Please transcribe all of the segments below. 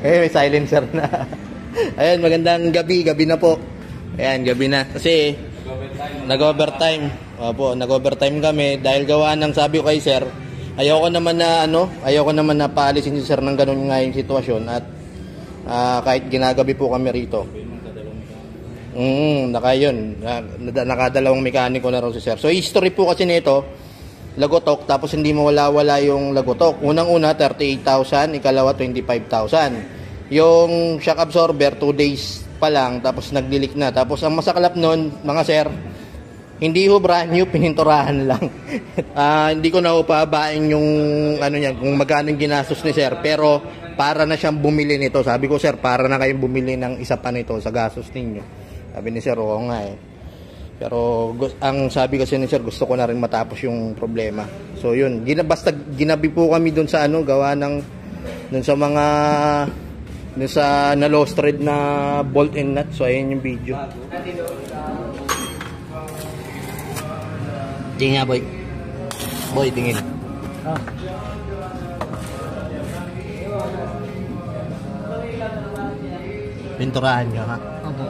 May silencer na. Ayan, magandang gabi na po. Ayan, gabi na. Kasi nag-overtime. Opo, nag-overtime kami dahil gawa ng sabi ko kay sir, ayoko naman na paalisin si sir ng ganun nga yung sitwasyon at kahit ginagabi po kami rito. Nakadalawang mekaniko na raw si sir. So history po kasi nito, lagotok tapos hindi mawala-wala yung lagotok. Unang-una 38,000, ikalawa 25,000. Yung shock absorber 2 days pa lang tapos nagdilik na. Tapos ang masaklap nun, mga sir, hindi ho brand new, pininturahan lang. Hindi ko na ho pababain yung kung magkano yung ginastos ni sir, pero para na siyang bumili nito. Sabi ko, sir, para na kayong bumili ng isa pa nito sa gastos ninyo. Sabi ni sir, oo nga eh. Pero ang sabi kasi ni sir, gusto ko na rin matapos yung problema. So yun, basta ginabi po kami dun sa gawa ng dun sa mga na lost thread na bolt and nut. So ayun yung video. Tingin nga, boy. Boy, tingin. Pinturahan nyo, ha? Opo.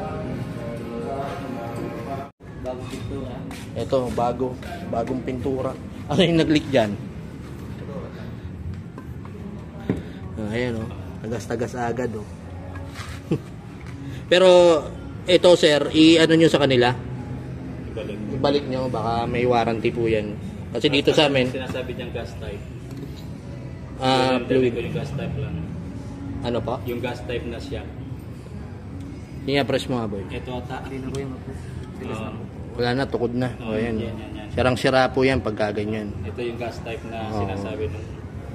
Ito, bagong pintura. Ano yung nag-leak dyan? Ayan, oh. Tagas-tagas agad, oh. Pero, ito, sir, i-ano nyo sa kanila? Ibalik nyo, baka may warranty po yan. Kasi dito sa amin, sinasabi niyang gas type. fluid. Yung gas type lang. Ano pa? Yung gas type na siya. Hindi nga, press mo nga, boy. Ito ata. Wala na, tukod na. O, yan. Yan. Sirang-sira po yan pagka ganyan. Ito yung gas type na sinasabi nung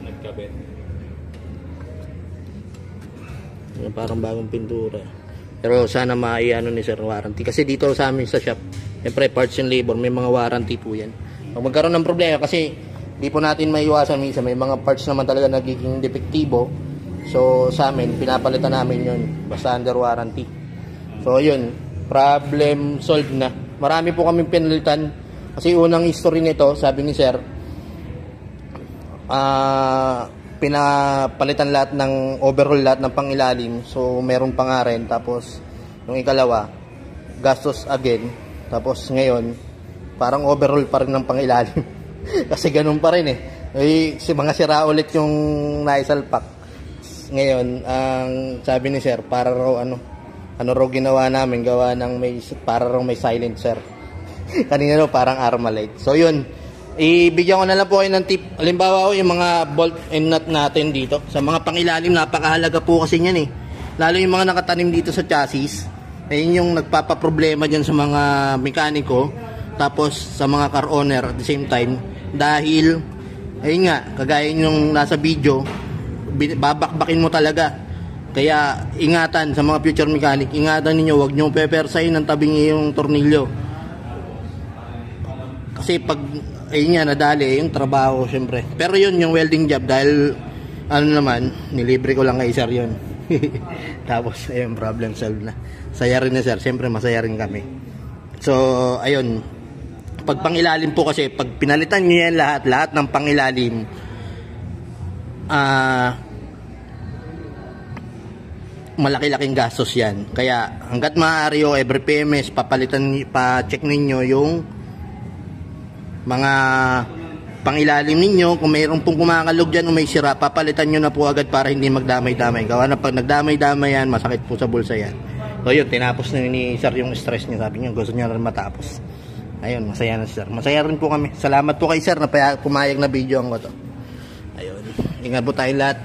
nagkabit. Yan, parang bagong pintura. Pero sana maiano ni sir warranty. Kasi dito sa amin sa shop, siyempre parts and labor, may mga warranty po yan. Pag magkaroon ng problema, kasi di po natin maiwasan minsan, may mga parts naman talaga nagiging depektibo. So sa amin, pinapalitan namin yun. Basta under warranty. So yun, problem solved na. Marami po kaming pinalitan. Kasi unang history nito, sabi ni sir, pinapalitan lahat ng overall, lahat ng pangilalim. So meron pa nga rin. Tapos yung ikalawa, gastos again. Tapos ngayon, parang overall pa rin ng pangilalim. Kasi ganun pa rin eh. Mga sira ulit yung naisalpak. Ngayon, ang sabi ni sir, para raw ano raw ginawa namin, gawa ng para raw may silencer. Kanina raw parang Armalite. So yun, ibigyan ko na lang po kayo ng tip. Halimbawa yung mga bolt and nut natin dito. Sa mga pangilalim, napakahalaga po kasi yan eh. Lalo yung mga nakatanim dito sa chassis. Ayun yung nagpapaproblema dyan sa mga mekaniko. Tapos sa mga car owner at the same time. Dahil, ayun nga, kagaya yung nasa video, babakbakin mo talaga. Kaya ingatan sa mga future mechanic, ingatan ninyo, huwag nyo pepersayin ng tabing yung tornilyo. Kasi pag ayun nga, nadali yung trabaho syempre. Pero yun yung welding job dahil nilibre ko lang kay sir yun. Tapos ayun, problem solved na. Saya rin na sir, syempre masaya rin kami. So ayun, pag pangilalim po kasi, pag pinalitan nyo yan lahat ng pangilalim, malaki-laking gastos yan. Kaya hanggat maaari o every PMS, pa-check ninyo yung mga pangilalim ninyo. Kung mayroon pong kumakalog dyan o may sira, papalitan nyo na po agad para hindi magdamay-damay. Gawa na pag nagdamay-damay yan, masakit po sa bulsa yan. So yun, tinapos na ni sir yung stress niya. Sabi niya, gusto niya rin matapos. Ayun, masaya na sir. Masaya rin po kami. Salamat po kay sir na pumayag na video ang ko to. Ayun, ingat po tayo lahat.